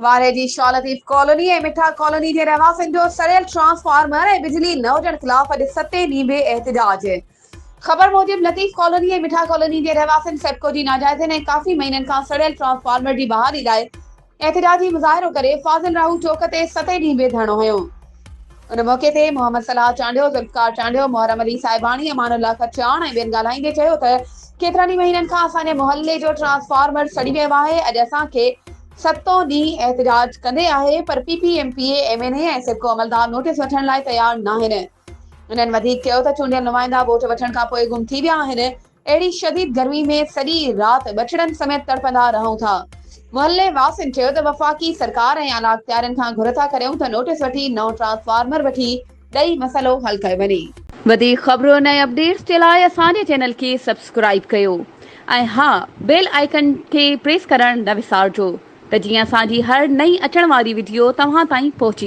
वारे जी शा लतीफ़ कॉलोनी ऐं मिठा कॉलोनी जे रहवासियुनि जो सड़ियल ट्रांसफार्मर ऐं बिजली न हुजण ख़िलाफ़ अॼु 7 ॾींहं बि एहतिजाज। ख़बर मूजिब लतीफ़ कॉलोनी ऐं मिठा कॉलोनी जे रहवासियुनि सेप्को जी नाजाइज़ ऐं काफ़ी महीननि खां सड़ियल ट्रांसफार्मर जी बहाली लाइ एहतिजाजी मुज़ाहिरो करे फाज़िल राहू चौक ते 7 ॾींहं बि धरणो हुयो। उन मौक़े ते मोहम्मद सलाह चांडियो, ज़ुल्फ़कार चांडियो, मोहरम अली साहिबाणी, अमानुल्लाह खचाण ऐं ॿियनि ॻाल्हाईंदे चयो त केतिरनि ई महीननि खां असांजे मुहल्ले जो ट्रांसफार्मर सड़ी वियो आहे। अॼु असांखे 7 ॾींहं एहतिजाज कंदे आहे, पर पीपीएमपीए, एमएनए ऐं सिडको अमलदार नोटिस वठण लाइ तयार नाहिनि। उन्हनि वधीक चयो त चूंडियल नुमाइंदा वोट वठण खां पोइ गुम थी विया आहिनि। अहिड़ी शदीद गर्मी में सॼी राति बछड़नि समेत तड़पंदा रहूं था। मुहल्ले वासियुनि चयो त वफ़ाक़ी सरकार ऐं आला अख़्तियारनि खां घुर था करियूं त नोटिस वठी नओं ट्रांसफार्मर वठी ॾेई मसइलो हल कयो वञे। वधीक ख़बरुनि ऐं अपडेट्स जे लाइ असांजे चैनल खे सब्सक्राइब कयो ऐं हा, बेल आइकन खे प्रेस करणु न विसारिजो त जीअं असांजी हर नई अचण वारी वीडियो तव्हां ताईं पहुचे।